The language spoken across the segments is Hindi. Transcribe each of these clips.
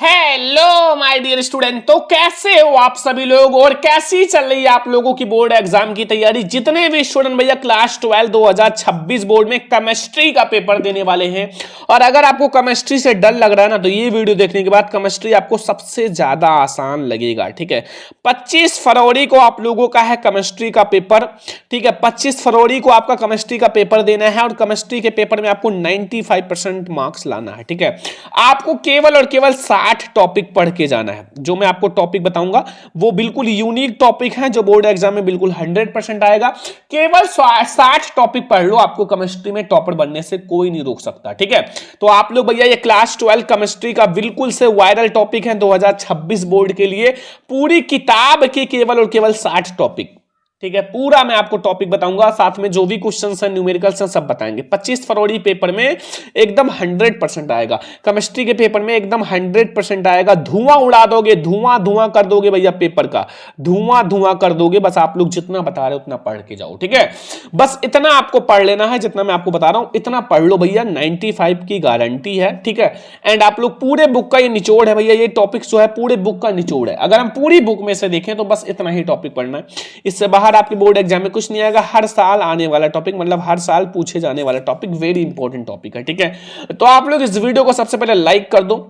Hello my dear student. तो कैसे हो आप सभी लोग और कैसी चल रही है आप लोगों की बोर्ड एग्जाम की तैयारी। जितने भी स्टूडेंट भैया क्लास 12 2026 बोर्ड में केमिस्ट्री का पेपर देने वाले हैं, और अगर आपको केमिस्ट्री से डर लग रहा है ना, तो ये वीडियो देखने के बाद केमिस्ट्री आपको सबसे ज्यादा आसान लगेगा। ठीक है, 25 फरवरी को आप लोगों का है केमिस्ट्री का पेपर। ठीक है, 25 फरवरी को आपका केमिस्ट्री का पेपर देना है और केमिस्ट्री के पेपर में आपको 95% मार्क्स लाना है। ठीक है, आपको केवल और केवल 60 टॉपिक पढ़ के जाना है। जो मैं आपको टॉपिक बताऊंगा वो बिल्कुल यूनिक टॉपिक है, जो बोर्ड एग्जाम में बिल्कुल 100% आएगा। केवल 60 टॉपिक पढ़ लो, आपको केमिस्ट्री में टॉपर बनने से कोई नहीं रोक सकता। ठीक है, तो आप लोग भैया ये क्लास 12 केमिस्ट्री का बिल्कुल से वायरल टॉपिक है 2026 बोर्ड के लिए। पूरी किताब के केवल और केवल 60 टॉपिक। ठीक है, पूरा मैं आपको टॉपिक बताऊंगा, साथ में जो भी क्वेश्चंस हैं न्यूमेरिकल्स हैं सब बताएंगे। 25 फरवरी पेपर में एकदम 100% आएगा, केमिस्ट्री के पेपर में एकदम 100% आएगा। धुआं उड़ा दोगे, धुआं धुआं कर दोगे भैया, पेपर का धुआं धुआं कर दोगे। बस आप लोग जितना बता रहे हो उतना पढ़ के जाओ। ठीक है, बस इतना आपको पढ़ लेना है, जितना मैं आपको बता रहा हूं इतना पढ़ लो भैया, 95 की गारंटी है। ठीक है, एंड आप लोग पूरे बुक का ये निचोड़ है भैया, ये टॉपिक जो है पूरे बुक का निचोड़ है। अगर हम पूरी बुक में से देखें तो बस इतना ही टॉपिक पढ़ना है, इससे बाहर आपके बोर्ड एग्जाम में कुछ नहीं आएगा। हर साल आने वाला टॉपिक, मतलब हर साल पूछे जाने वाला टॉपिक, वेरी इंपॉर्टेंट टॉपिक है। ठीक है, तो आप लोग इस वीडियो को सबसे पहले लाइक कर दो,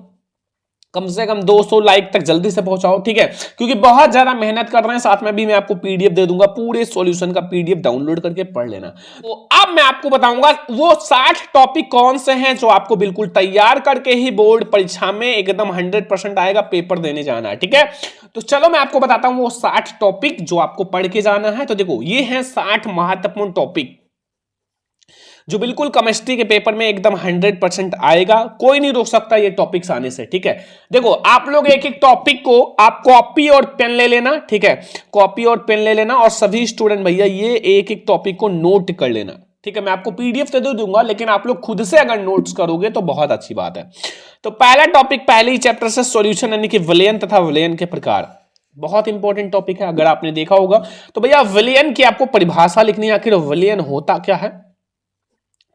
कम से कम 200 लाइक तक जल्दी से पहुंचाओ। ठीक है, क्योंकि बहुत ज्यादा मेहनत कर रहे हैं, साथ में भी मैं आपको पीडीएफ दे दूंगा, पूरे सॉल्यूशन का पीडीएफ डाउनलोड करके पढ़ लेना। तो अब मैं आपको बताऊंगा वो 60 टॉपिक कौन से हैं जो आपको बिल्कुल तैयार करके ही बोर्ड परीक्षा में एकदम 100% आएगा, पेपर देने जाना है। ठीक है, तो चलो मैं आपको बताता हूं वो 60 टॉपिक जो आपको पढ़ के जाना है। तो देखो, ये हैं 60 महत्वपूर्ण टॉपिक जो बिल्कुल केमिस्ट्री के पेपर में एकदम 100% आएगा, कोई नहीं रोक सकता ये टॉपिक्स आने से। ठीक है, देखो आप लोग एक एक टॉपिक को आप कॉपी और पेन ले लेना। ठीक है, कॉपी और पेन ले लेना, और सभी स्टूडेंट भैया ये एक एक टॉपिक को नोट कर लेना। ठीक है, मैं आपको पीडीएफ दे दूंगा, लेकिन आप लोग खुद से अगर नोट्स करोगे तो बहुत अच्छी बात है। तो पहला टॉपिक पहले ही चैप्टर से सॉल्यूशन, यानी कि विलयन तथा विलयन के प्रकार, बहुत इंपॉर्टेंट टॉपिक है। अगर आपने देखा होगा तो भैया विलयन की आपको परिभाषा लिखनी है, आखिर विलयन होता क्या है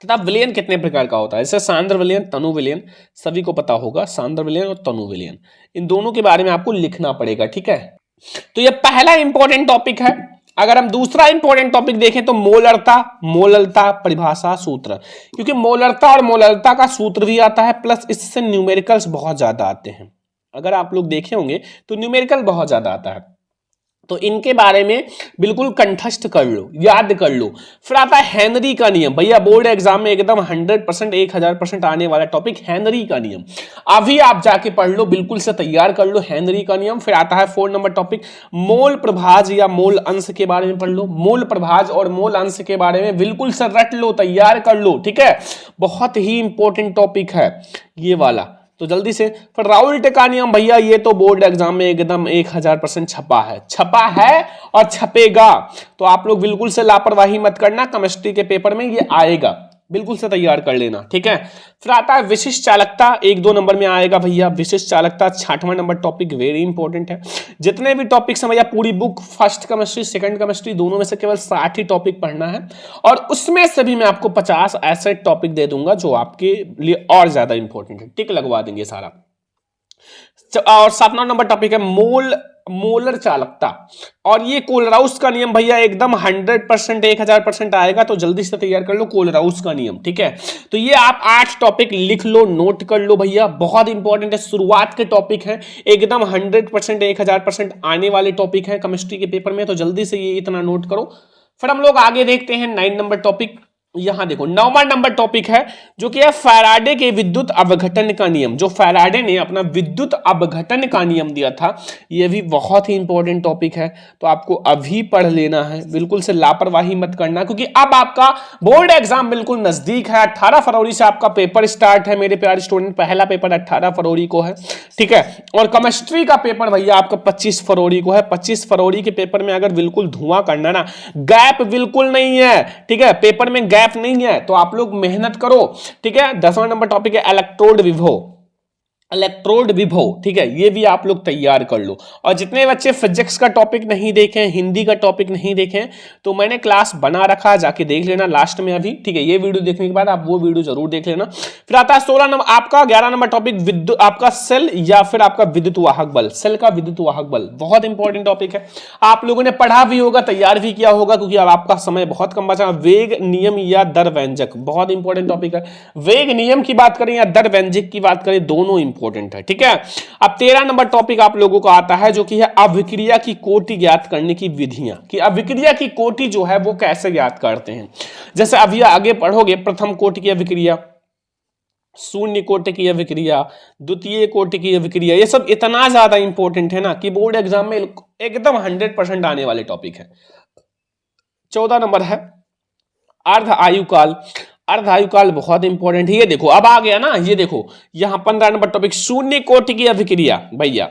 तथा विलयन कितने प्रकार का होता है। जैसे सांद्र विलयन, तनु विलयन, सभी को पता होगा सांद्र विलयन और तनु विलयन, इन दोनों के बारे में आपको लिखना पड़ेगा। ठीक है, तो ये पहला इंपॉर्टेंट टॉपिक है। अगर हम दूसरा इंपॉर्टेंट टॉपिक देखें तो मोलरता, मोलरता परिभाषा सूत्र, क्योंकि मोलरता और मोलरता का सूत्र भी आता है, प्लस इससे न्यूमेरिकल्स बहुत ज्यादा आते हैं। अगर आप लोग देखे होंगे तो न्यूमेरिकल बहुत ज्यादा आता है, तो इनके बारे में बिल्कुल कंठस्थ कर लो, याद कर लो। फिर आता है हेनरी का नियम। भैया बोर्ड एग्जाम में एकदम 100% 1000% आने वाला टॉपिक हेनरी का नियम, अभी आप जाके पढ़ लो, बिल्कुल से तैयार कर लो हेनरी का नियम। फिर आता है 4 नंबर टॉपिक मोल प्रभाज या मोल अंश के बारे में पढ़ लो। मोल प्रभाज और मोल अंश के बारे में बिल्कुल से रट लो, तैयार कर लो। ठीक है, बहुत ही इंपॉर्टेंट टॉपिक है ये वाला, तो जल्दी से। फिर राउल्ट का नियम भैया, ये तो बोर्ड एग्जाम में एकदम 1000% छपा है, छपा है और छपेगा, तो आप लोग बिल्कुल से लापरवाही मत करना, केमिस्ट्री के पेपर में ये आएगा, बिल्कुल से तैयार कर लेना। ठीक है, फिर आता है विशिष्ट चालकता, 1-2 नंबर में आएगा भैया विशिष्ट चालकता, 60वां नंबर टॉपिक, वेरी इंपॉर्टेंट है। जितने भी टॉपिक्स हैं भैया पूरी book, first chemistry second chemistry दोनों में से केवल 60 ही टॉपिक पढ़ना है, और उसमें से भी मैं आपको 50 ऐसे टॉपिक दे दूंगा जो आपके लिए और ज्यादा इंपॉर्टेंट है, टिक लगवा देंगे सारा। और 7वां नंबर टॉपिक है मोलर चालकता, और ये कोलराउस का नियम भैया एकदम 100% 1000% आएगा, तो जल्दी से तैयार कर लो कोलराउस का नियम। ठीक है, तो ये आप 8 टॉपिक लिख लो, नोट कर लो भैया, बहुत इंपॉर्टेंट है, शुरुआत के टॉपिक है, एकदम 100% 1000% आने वाले टॉपिक है केमिस्ट्री के पेपर में, तो जल्दी से ये इतना नोट करो। फिर हम लोग आगे देखते हैं 9 नंबर टॉपिक। यहां देखो 9वां नंबर टॉपिक है जो कि है फैराडे के विद्युत अपघटन का नियम। जो फैराडे ने अपना विद्युत अपघटन का नियम दिया था, यह भी बहुत ही इंपॉर्टेंट टॉपिक है, तो आपको अभी पढ़ लेना है, बिल्कुल से लापरवाही मत करना, क्योंकि अब आपका बोर्ड एग्जाम बिल्कुल नजदीक है। 18 फरवरी से आपका पेपर स्टार्ट है मेरे प्यारे स्टूडेंट, पहला पेपर 18 फरवरी को है। ठीक है, और केमिस्ट्री का पेपर भैया आपका 25 फरवरी को है। 25 फरवरी के पेपर में अगर बिल्कुल धुआं करना ना, गैप बिल्कुल नहीं है। ठीक है, पेपर में गैप नहीं है, तो आप लोग मेहनत करो। ठीक है, 10वां नंबर टॉपिक है इलेक्ट्रोड विभव। इलेक्ट्रोड विभव, ठीक है, ये भी आप लोग तैयार कर लो। और जितने बच्चे फिजिक्स का टॉपिक नहीं देखें, हिंदी का टॉपिक नहीं देखें, तो मैंने क्लास बना रखा है, जाके देख लेना लास्ट में अभी, ठीक है। ये वीडियो देखने के बाद आप वो वीडियो जरूर देख लेना। फिर आता है 16 नंबर आपका 11 नंबर टॉपिक विद्युत, आपका सेल या फिर आपका विद्युत वाहक बल, सेल का विद्युत वाहक बल बहुत इंपॉर्टेंट टॉपिक है। आप लोगों ने पढ़ा भी होगा, तैयार भी किया होगा, क्योंकि अब आपका समय बहुत कम बचा। वेग नियम या दर व्यंजक बहुत इंपॉर्टेंट टॉपिक है। वेग नियम की बात करें या दर व्यंजक की बात करें, दोनों इंपॉर्टेंट है, ठीक है। अब 13 नंबर टॉपिक आप लोगों को आता है, जो कि है अभिक्रिया की कोटि ज्ञात करने की विधियां, कि अभिक्रिया की कोटि जो है वो कैसे ज्ञात करते हैं। जैसे अभी आगे पढ़ोगे, प्रथम कोटि की अभिक्रिया, शून्य कोटि की अभिक्रिया, द्वितीय कोटि की अभिक्रिया, ये सब इतना ज्यादा इंपॉर्टेंट है ना कि बोर्ड एग्जाम में एकदम 100% आने वाले टॉपिक है। 14 नंबर है अर्ध आयुकाल। अर्ध आयुकाल बहुत इंपॉर्टेंट है। ये देखो अब आ गया ना, ये देखो यहां 15 नंबर टॉपिक शून्य कोटि की अभिक्रिया, भैया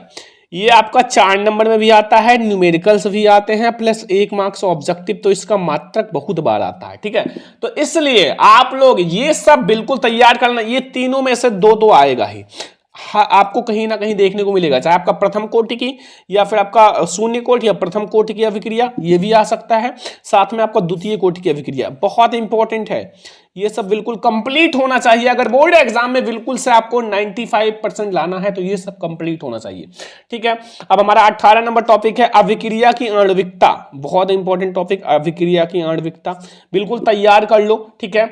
ये आपका 4 नंबर में भी आता है, न्यूमेरिकल्स भी आते हैं, प्लस 1 मार्क्स ऑब्जेक्टिव, तो इसका मात्रक बहुत बार आता है, ठीक है। तो इसलिए आप लोग ये सब बिल्कुल तैयार करना, ये तीनों में से दो तो आएगा ही। आपको कहीं ना कहीं देखने को मिलेगा, चाहे आपका प्रथम कोटि की या फिर आपका शून्य कोटि या प्रथम कोटि की अभिक्रिया, ये भी आ सकता है। साथ में आपका द्वितीय कोटि की अभिक्रिया बहुत इंपॉर्टेंट है। ये सब बिल्कुल कंप्लीट होना चाहिए। अगर बोर्ड एग्जाम में बिल्कुल से आपको 95% लाना है तो ये सब कंप्लीट होना चाहिए, ठीक है। अब हमारा 18 नंबर टॉपिक है अभिक्रिया की आणविकता, बहुत इंपॉर्टेंट टॉपिक, अभिक्रिया की आणविकता बिल्कुल तैयार कर लो, ठीक है।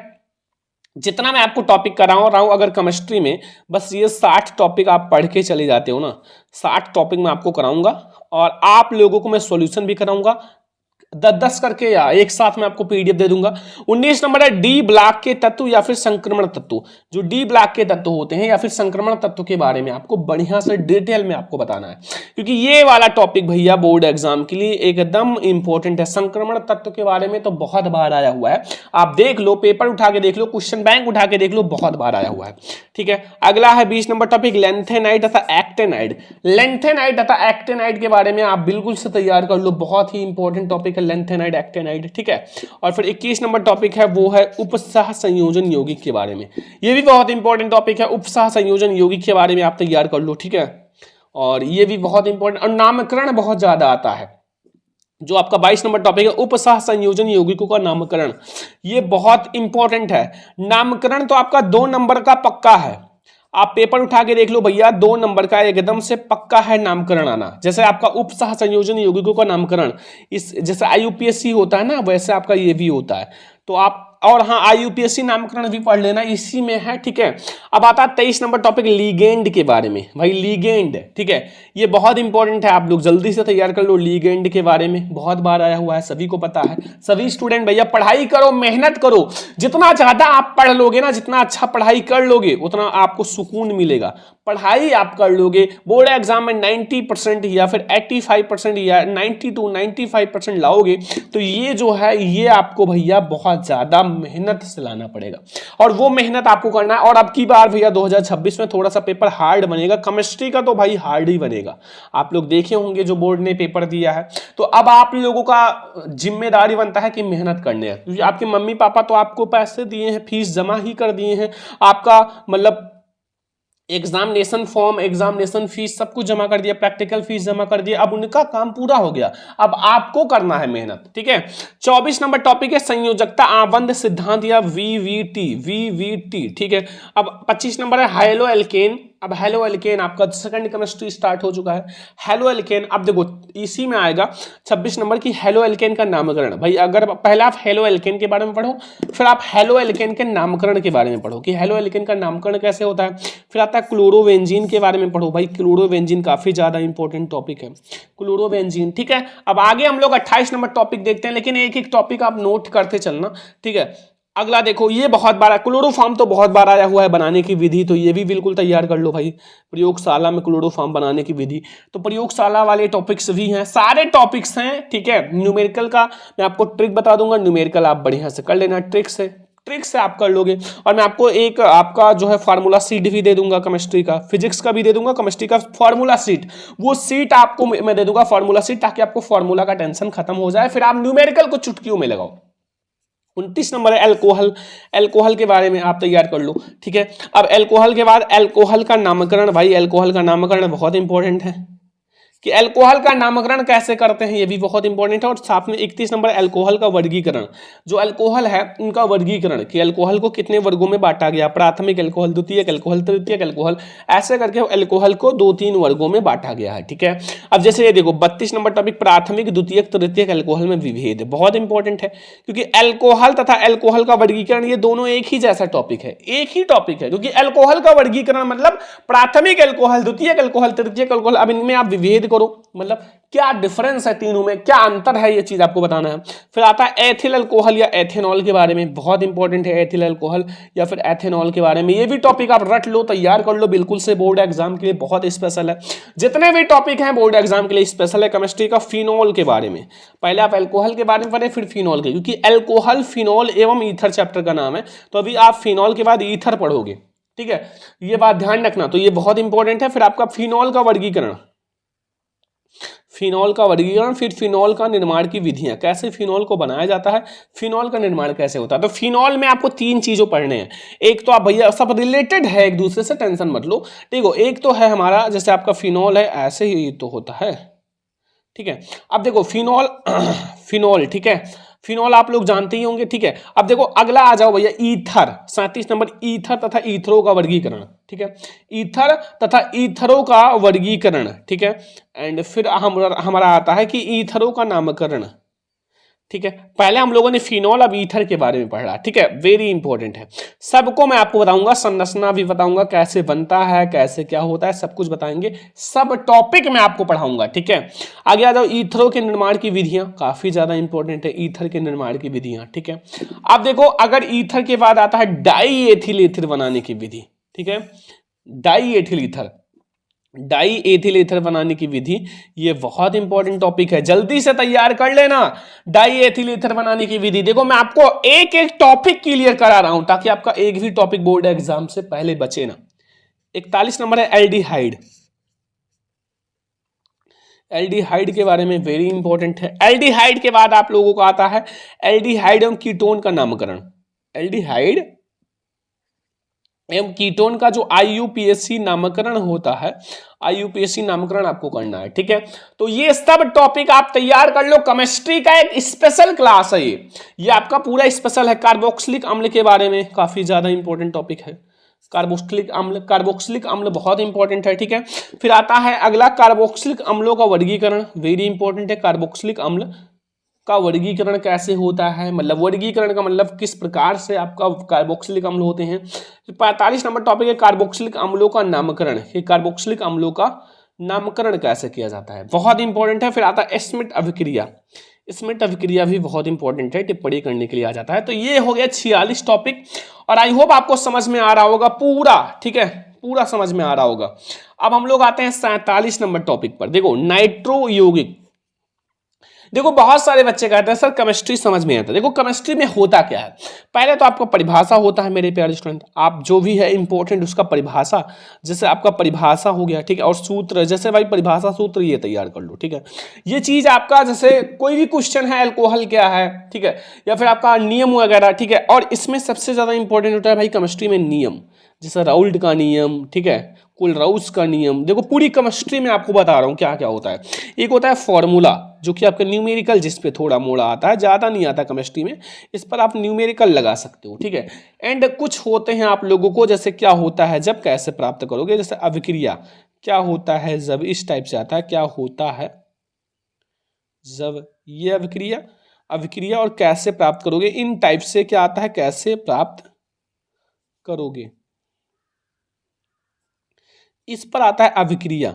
जितना मैं आपको टॉपिक करा रहा हूं, अगर केमिस्ट्री में बस ये 60 टॉपिक आप पढ़ के चले जाते हो ना, 60 टॉपिक मैं आपको कराऊंगा और आप लोगों को मैं सॉल्यूशन भी कराऊंगा 10-10 करके, या एक साथ में आपको पीडीएफ दे दूंगा। 19 नंबर है डी ब्लॉक के तत्व या फिर संक्रमण तत्व। जो डी ब्लॉक के तत्व होते हैं या फिर संक्रमण तत्व के बारे में आपको बढ़िया से डिटेल में आपको बताना है, क्योंकि ये वाला टॉपिक भैया बोर्ड एग्जाम के लिए एकदम इंपॉर्टेंट है। संक्रमण तत्व के बारे में तो बहुत बार आया हुआ है, आप देख लो, पेपर उठा के देख लो, क्वेश्चन बैंक उठा के देख लो, बहुत बार आया हुआ है, ठीक है। अगला है 20 नंबर टॉपिक लेंथेनाइड तथा एक्टेनाइड। लेंथेनाइड तथा एक्टेनाइड के बारे में आप बिल्कुल से तैयार कर लो, बहुत ही इंपॉर्टेंट टॉपिक है लेंथेनाइड एक्टेनाइड, ठीक है। और फिर 21 नंबर टॉपिक है वो है उपसह संयोजन यौगिक के बारे में। ये भी बहुत इंपॉर्टेंट टॉपिक है, उपसह संयोजन यौगिक के बारे में आप तैयार कर लो, ठीक है। और ये भी बहुत इंपॉर्टेंट, और नामकरण बहुत ज्यादा आता है। जो आपका 22 नंबर टॉपिक है उपसह संयोजन यौगिकों का नामकरण, ये बहुत इंपॉर्टेंट है। नामकरण तो आपका 2 नंबर का पक्का है, आप पेपर उठा के देख लो भैया, 2 नंबर का एकदम से पक्का है नामकरण आना। जैसे आपका उपसह संयोजन यौगिकों का नामकरण, इस जैसे आईयूपीएससी होता है ना, वैसे आपका ये भी होता है। तो आप, और हाँ आईयूपीएससी नामकरण भी पढ़ लेना, इसी में है, ठीक है। अब आता है 23 नंबर टॉपिक लीगेंड के बारे में। भाई लीगेंड, ठीक है, ये बहुत इंपॉर्टेंट है, आप लोग जल्दी से तैयार कर लो। लीगेंड के बारे में बहुत बार आया हुआ है, सभी को पता है। सभी स्टूडेंट भैया पढ़ाई करो, मेहनत करो, जितना ज्यादा आप पढ़ लोगे ना, जितना अच्छा पढ़ाई कर लोगे उतना आपको सुकून मिलेगा। पढ़ाई आप कर लोगे, बोर्ड एग्जाम में 90% या फिर 85% या 90 to 95% लाओगे, तो ये जो है ये आपको भैया बहुत ज्यादा मेहनत से लाना पड़ेगा, और वो मेहनत आपको करना है। और अब की बार भैया 2026 में थोड़ा सा पेपर हार्ड बनेगा, केमिस्ट्री का तो भाई हार्ड ही बनेगा। आप लोग देखे होंगे जो बोर्ड ने पेपर दिया है, तो अब आप लोगों का जिम्मेदारी बनता है कि मेहनत करने है, क्योंकि आपके मम्मी पापा तो आपको पैसे दिए हैं, फीस जमा ही कर दिए हैं, आपका मतलब एग्जामिनेशन फॉर्म, एग्जामिनेशन फीस सब कुछ जमा कर दिया, प्रैक्टिकल फीस जमा कर दिया, अब उनका काम पूरा हो गया, अब आपको करना है मेहनत, ठीक है। 24 नंबर टॉपिक है संयोजकता आबंध सिद्धांत या वीवीटी, ठीक है। अब 25 नंबर है हेलो एल्केन। अब हेलो एल्केन आपका सेकंड केमिस्ट्री स्टार्ट हो चुका है। हेलो एल्केन, अब देखो इसी में आएगा 26 नंबर की हेलो एल्केन का नामकरण। भाई अगर पहले आप हेलो एल्केन के बारे में पढ़ो, फिर आप हेलो एल्केन के नामकरण के बारे में पढ़ो कि हेलो एल्केन का नामकरण कैसे होता है। फिर आता है क्लोरोवेंजीन के बारे में पढ़ो। भाई क्लोरोवेंजीन काफी ज्यादा इंपॉर्टेंट टॉपिक है, क्लोरोवेंजीन, ठीक है। अब आगे हम लोग 28 नंबर टॉपिक देखते हैं, लेकिन एक एक टॉपिक आप नोट करते चलना, ठीक है। अगला देखो, ये बहुत बार क्लोरोफॉर्म तो बहुत बार आया हुआ है, बनाने की विधि, तो ये भी बिल्कुल तैयार कर लो भाई। प्रयोगशाला में क्लोरोफॉर्म बनाने की विधि, तो प्रयोगशाला वाले टॉपिक्स भी हैं, सारे टॉपिक्स हैं, ठीक है। न्यूमेरिकल का मैं आपको ट्रिक बता दूंगा, न्यूमेरिकल आप बढ़िया से कर लेना, ट्रिक से आप कर लोगे। और मैं आपको एक आपका जो है फार्मूला सीट भी दे दूंगा केमिस्ट्री का, फिजिक्स का भी दे दूंगा, केमिस्ट्री का फार्मूला सीट, वो सीट आपको मैं दे दूंगा फार्मूला सीट, ताकि आपको फार्मूला का टेंशन खत्म हो जाए, फिर आप न्यूमेरिकल को चुटकियों में लगाओ। 29 नंबर है एल्कोहल। एल्कोहल के बारे में आप तैयार कर लो, ठीक है। अब एल्कोहल के बाद एल्कोहल का नामकरण, भाई एल्कोहल का नामकरण बहुत इंपॉर्टेंट है कि अल्कोहल का नामकरण कैसे करते हैं, ये भी बहुत इंपॉर्टेंट है। और साथ में 31 नंबर अल्कोहल का वर्गीकरण, जो अल्कोहल है उनका वर्गीकरण कि अल्कोहल को कितने वर्गों में बांटा गया, प्राथमिक अल्कोहल, द्वितीयक अल्कोहल, तृतीयक अल्कोहल, ऐसे करके अल्कोहल को 2-3 वर्गों में बांटा गया है, ठीक है। अब जैसे ये देखो 32 नंबर टॉपिक, प्राथमिक द्वितीयक तृतीयक अल्कोहल में विभेद, बहुत इंपॉर्टेंट है क्योंकि अल्कोहल तथा अल्कोहल का वर्गीकरण ये दोनों एक ही जैसा टॉपिक है, एक ही टॉपिक है, क्योंकि अल्कोहल का वर्गीकरण मतलब प्राथमिक अल्कोहल, द्वितीयक अल्कोहल, तृतीयक अल्कोहल, अब इनमें आप विभेद करो, मतलब क्या डिफरेंस है तीनों में, क्या अंतर है, ये चीज आपको बताना है। फिर आता है एथिल अल्कोहल या एथेनॉल के बारे में, बहुत इंपॉर्टेंट है एथिल अल्कोहल या फिर एथेनॉल के बारे में, ये भी टॉपिक आप रट लो, तैयार कर लो बिल्कुल से, बोर्ड एग्जाम के लिए बहुत स्पेशल है। जितने भी टॉपिक हैं बोर्ड एग्जाम के लिए स्पेशल है। केमिस्ट्री का फिनॉल के बारे में, पहले आप अल्कोहल के बारे में पढ़े फिर फिनॉल के, क्योंकि अल्कोहल, फिनॉल एवं ईथर चैप्टर का नाम है, तो अभी आप फिनॉल के बाद ईथर पढ़ोगे, ठीक है, ये बात ध्यान रखना, तो ये बहुत इंपॉर्टेंट है। फिर आपका फिनॉल का वर्गीकरण, फिनॉल का वर्गीकरण, फिर फिनॉल का निर्माण की विधियां, कैसे फिनॉल को बनाया जाता है, फिनॉल का निर्माण कैसे होता है। तो फिनॉल में आपको 3 चीजों पढ़ने हैं, एक तो आप भैया सब रिलेटेड है एक दूसरे से, टेंशन मत लो, ठीक है। एक तो है हमारा जैसे आपका फिनॉल है, ऐसे ही तो होता है, ठीक है। अब देखो फिनॉल फिनॉल, ठीक है, फिनॉल आप लोग जानते ही होंगे, ठीक है। अब देखो अगला आ जाओ भैया ईथर, 37 नंबर, ईथर तथा ईथरो का वर्गीकरण, ठीक है, ईथर तथा ईथरो का वर्गीकरण, ठीक है। एंड फिर हमारा आता है कि ईथरो का नामकरण, ठीक है। पहले हम लोगों ने फिनॉल अब ईथर के बारे में पढ़ा, ठीक है, वेरी इंपॉर्टेंट है। सबको मैं आपको बताऊंगा, संरचना भी बताऊंगा, कैसे बनता है, कैसे क्या होता है, सब कुछ बताएंगे, सब टॉपिक मैं आपको पढ़ाऊंगा, ठीक है। आगे आ जाओ, ईथरों के निर्माण की विधियां, काफी ज्यादा इंपॉर्टेंट है ईथर के निर्माण की विधियां, ठीक है। अब देखो अगर ईथर के बाद आता है डाई एथिल ईथर बनाने की विधि, ठीक है, die ethyl ether, die ethyl ether बनाने की विधि, ये बहुत इंपॉर्टेंट टॉपिक है, जल्दी से तैयार कर लेना। डाई एथिल ईथर बनाने की विधि, देखो मैं आपको एक एक टॉपिक क्लियर करा रहा हूं ताकि आपका एक भी टॉपिक बोर्ड एग्जाम से पहले बचे ना। 41 नंबर है एल्डिहाइड, एल्डिहाइड के बारे में वेरी इंपॉर्टेंट है। एल्डिहाइड के बाद आप लोगों को आता है एल्डिहाइड एवं कीटोन का नामकरण, एल्डिहाइड एवं कीटोन का जो IUPAC नामकरण होता है, IUPAC नामकरण आपको करना है, ठीक है। तो ये सब टॉपिक आप तैयार कर लो, केमिस्ट्री का एक स्पेशल क्लास है ये आपका पूरा स्पेशल है। कार्बोक्सिलिक अम्ल के बारे में काफी ज्यादा इंपॉर्टेंट टॉपिक है, कार्बोक्सिलिक अम्ल, कार्बोक्सिलिक अम्ल बहुत इंपॉर्टेंट है, ठीक है। फिर आता है अगला कार्बोक्सिलिक अम्लों का वर्गीकरण, वेरी इंपॉर्टेंट है। कार्बोक्सिलिक अम्ल का वर्गीकरण कैसे होता है, मतलब वर्गीकरण का मतलब किस प्रकार से आपका कार्बोक्सिलिक अम्ल होते हैं। 45 नंबर टॉपिक है कार्बोक्सिलिक अम्लों का नामकरण, कि कार्बोक्सिलिक अम्लों का नामकरण कैसे किया जाता है, बहुत इंपॉर्टेंट है। फिर आता है स्मिट अभिक्रिया, स्मिट अभिक्रिया भी बहुत इंपॉर्टेंट है, टिप्पणी करने के लिए आ जाता है। तो ये हो गया 46 टॉपिक, और आई होप आपको समझ में आ रहा होगा पूरा, ठीक है, पूरा समझ में आ रहा होगा। अब हम लोग आते हैं 47 नंबर टॉपिक पर, देखो नाइट्रो यौगिक। देखो बहुत सारे बच्चे कहते हैं सर केमिस्ट्री समझ में आता है, देखो केमिस्ट्री में होता क्या है, पहले तो आपका परिभाषा होता है मेरे प्यारे स्टूडेंट, आप जो भी है इंपॉर्टेंट उसका परिभाषा, जैसे आपका परिभाषा हो गया, ठीक है, और सूत्र, जैसे भाई परिभाषा सूत्र ये तैयार कर लो, ठीक है। ये चीज आपका जैसे कोई भी क्वेश्चन है अल्कोहल क्या है, ठीक है, या फिर आपका नियम वगैरह, ठीक है। और इसमें सबसे ज्यादा इंपॉर्टेंट होता है भाई केमिस्ट्री में नियम, जैसे राउल्ट का नियम, ठीक है, कोलराउस का नियम, देखो पूरी केमिस्ट्री में आपको बता रहा हूं क्या क्या होता है। एक होता है फॉर्मूला, जो कि आपका न्यूमेरिकल, जिस पे थोड़ा मोड़ा आता है, ज्यादा नहीं आता केमिस्ट्री में, इस पर आप न्यूमेरिकल लगा सकते हो, ठीक है। एंड कुछ होते हैं आप लोगों को, जैसे क्या होता है जब, कैसे प्राप्त करोगे, जैसे अभिक्रिया क्या होता है जब, इस टाइप से आता है, क्या होता है जब, ये अभिक्रिया, अभिक्रिया और कैसे प्राप्त करोगे, इन टाइप से क्या आता है, कैसे प्राप्त करोगे, इस पर आता है अभिक्रिया।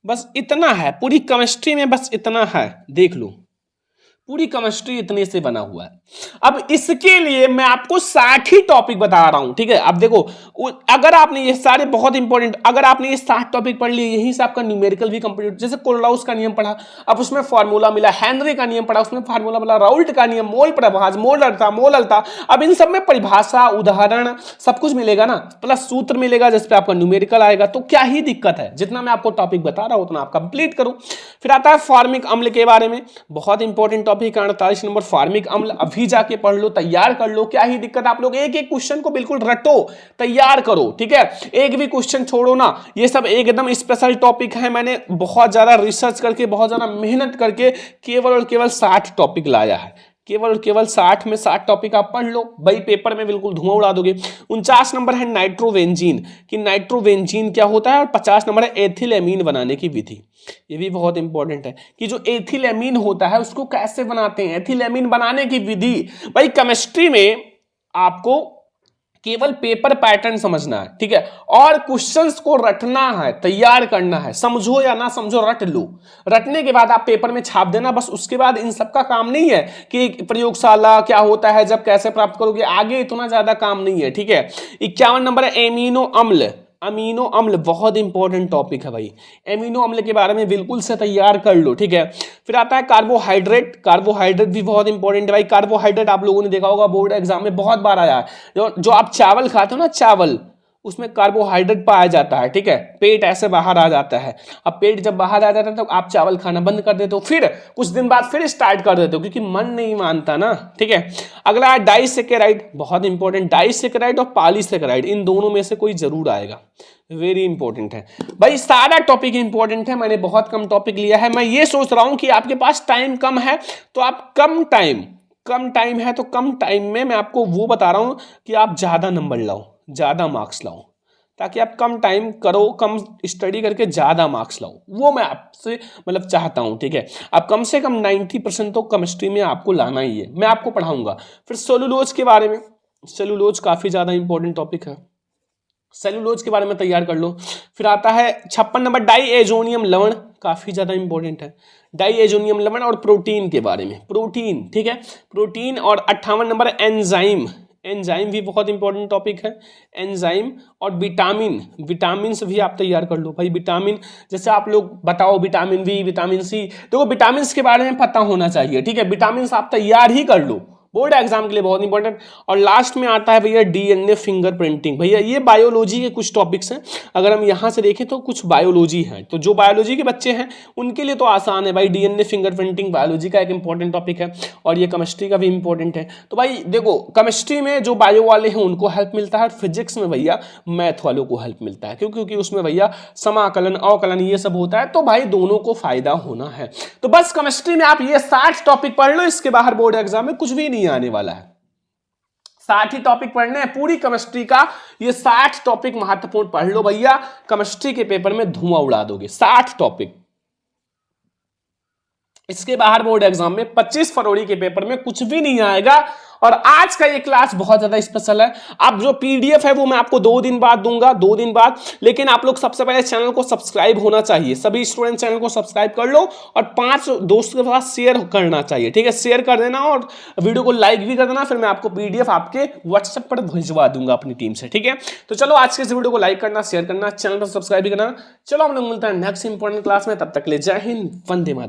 बस इतना है पूरी केमिस्ट्री में, बस इतना है, देख लो पूरी केमिस्ट्री इतने से बना हुआ है। अब इसके लिए मैं आपको 60 ही टॉपिक बता रहा हूं, ठीक है। अब देखो अगर आपने ये सारे बहुत इंपॉर्टेंट, अगर आपने ये 60 टॉपिक पढ़ लिए, यहीं से आपका न्यूमेरिकल भी कंप्लीट, जैसे कोलराउस का नियम पढ़ा, अब उसमें फॉर्मूला मिला, हेनरी का नियम पढ़ा, उसमें फॉर्मूला मिला, राउल्ट का नियम, मोल प्रभाज, मोलरता, मोललता, अब इन सब में परिभाषा, उदाहरण सब कुछ मिलेगा ना, प्लस सूत्र मिलेगा, जिसपे आपका न्यूमेरिकल आएगा। तो क्या ही दिक्कत है, जितना मैं आपको टॉपिक बता रहा हूं उतना आप कंप्लीट करो। फिर आता है फॉर्मिक अम्ल के बारे में, बहुत important topic topic 48 number formic अम्ल, अभी जाके पढ़ लो, तैयार कर लो, क्या ही दिक्कत। आप लोग एक एक क्वेश्चन को बिल्कुल रटो, तैयार करो, ठीक है, एक भी क्वेश्चन छोड़ो ना। ये सब एकदम स्पेशल टॉपिक है, मैंने बहुत ज्यादा रिसर्च करके, बहुत ज्यादा मेहनत करके केवल और केवल 60 टॉपिक लाया है, केवल और केवल 60 में 60 टॉपिक आप पढ़ लो भाई, पेपर में बिल्कुल धुआं उड़ा दोगे। 49 नंबर है नाइट्रोवेंजीन, कि नाइट्रोवेंजीन क्या होता है, और 50 नंबर है एथिलेमीन बनाने की विधि। ये भी बहुत इंपॉर्टेंट है कि जो एथिलेमीन होता है उसको कैसे बनाते हैं, एथिलेमीन बनाने की विधि। भाई केमिस्ट्री में आपको केवल पेपर पैटर्न समझना है, ठीक है, और क्वेश्चंस को रटना है, तैयार करना है, समझो या ना समझो रट लो। रटने के बाद आप पेपर में छाप देना, बस। उसके बाद इन सब का काम नहीं है कि प्रयोगशाला क्या होता है, जब कैसे प्राप्त करोगे, आगे इतना ज्यादा काम नहीं है, ठीक है। 51 नंबर है एमिनो अम्ल, अमीनो अम्ल बहुत इंपॉर्टेंट टॉपिक है भाई, एमिनो अम्ल के बारे में बिल्कुल से तैयार कर लो, ठीक है। फिर आता है कार्बोहाइड्रेट, कार्बोहाइड्रेट भी बहुत इंपॉर्टेंट है भाई। कार्बोहाइड्रेट आप लोगों ने देखा होगा बोर्ड एग्जाम में बहुत बार आया है, जो आप चावल खाते हो ना, चावल, उसमें कार्बोहाइड्रेट पाया जाता है, ठीक है, पेट ऐसे बाहर आ जाता है। अब पेट जब बाहर आ जाता है तो आप चावल खाना बंद कर देते हो, फिर कुछ दिन बाद फिर स्टार्ट कर देते हो, क्योंकि मन नहीं मानता ना, ठीक है। अगला है डाइसेकेराइड, बहुत इंपॉर्टेंट, डाइसेकेराइड और पॉलीसेकेराइड, इन दोनों में से कोई जरूर आएगा, वेरी इंपॉर्टेंट है भाई। सारा टॉपिक इंपॉर्टेंट है, मैंने बहुत कम टॉपिक लिया है। मैं ये सोच रहा हूं कि आपके पास टाइम कम है, तो आप कम टाइम है तो कम टाइम में मैं आपको वो बता रहा हूं कि आप ज्यादा नंबर लाओ, ज्यादा मार्क्स लाओ, ताकि आप कम टाइम करो, कम स्टडी करके ज्यादा मार्क्स लाओ, वो मैं आपसे मतलब चाहता हूं, ठीक है। आप कम से कम 90% तो केमिस्ट्री में आपको लाना ही है, मैं आपको पढ़ाऊंगा। फिर सेलुलोज के बारे में, सेलुलोज काफी ज्यादा इंपॉर्टेंट टॉपिक है, सेलुलोज के बारे में तैयार कर लो। फिर आता है 56 नंबर डाईएजोनियम लवण, काफी ज्यादा इंपॉर्टेंट है, डाईएजोनियम लवण और प्रोटीन के बारे में, प्रोटीन, ठीक है, प्रोटीन। और 58 नंबर एंजाइम, एंजाइम भी बहुत इंपॉर्टेंट टॉपिक है, एंजाइम। और विटामिन, विटामिन से भी आप तैयार कर लो भाई, विटामिन जैसे आप लोग बताओ, विटामिन बी, विटामिन सी, देखो विटामिन के बारे में पता होना चाहिए, ठीक है, विटामिन आप तैयार ही कर लो, बोर्ड एग्जाम के लिए बहुत इंपॉर्टेंट। और लास्ट में आता है भैया डीएनए फिंगरप्रिंटिंग, भैया ये बायोलॉजी के कुछ टॉपिक्स हैं, अगर हम यहां से देखें तो कुछ बायोलॉजी है, तो जो बायोलॉजी के बच्चे हैं उनके लिए तो आसान है भाई, डीएनए फिंगरप्रिंटिंग बायोलॉजी का एक इंपॉर्टेंट टॉपिक है, और ये केमिस्ट्री का भी इंपॉर्टेंट है। तो भाई देखो, केमिस्ट्री में जो बायो वाले हैं उनको हेल्प मिलता है, फिजिक्स में भैया मैथ वालों को हेल्प मिलता है, क्योंकि उसमें भैया समाकलन, अवकलन ये सब होता है, तो भाई दोनों को फायदा होना है। तो बस केमिस्ट्री में आप ये 60 टॉपिक पढ़ लो, इसके बाहर बोर्ड एग्जाम में कुछ भी नहीं आने वाला है। 60 ही टॉपिक पढ़ने हैं पूरी केमिस्ट्री का, ये 60 टॉपिक महत्वपूर्ण पढ़ लो भैया, केमिस्ट्री के पेपर में धुआं उड़ा दोगे, 60 टॉपिक। इसके बाहर बोर्ड एग्जाम में 25 फरवरी के पेपर में कुछ भी नहीं आएगा। और आज का ये क्लास बहुत ज्यादा स्पेशल है, अब जो पीडीएफ है वो मैं आपको 2 दिन बाद दूंगा, 2 दिन बाद। लेकिन आप लोग सबसे पहले चैनल को सब्सक्राइब होना चाहिए, सभी स्टूडेंट चैनल को सब्सक्राइब कर लो, और 5 दोस्तों के पास शेयर करना चाहिए, ठीक है, शेयर कर देना, और वीडियो को लाइक भी कर देना, फिर मैं आपको पीडीएफ आपके व्हाट्सएप पर भिजवा दूंगा अपनी टीम से, ठीक है। तो चलो आज के इस वीडियो को लाइक करना, शेयर करना, चैनल पर सब्सक्राइब भी करना। चलो हम लोग मिलते हैं नेक्स्ट इंपॉर्टेंट क्लास में, तब तक ले जय हिंद, वंदे मातरम।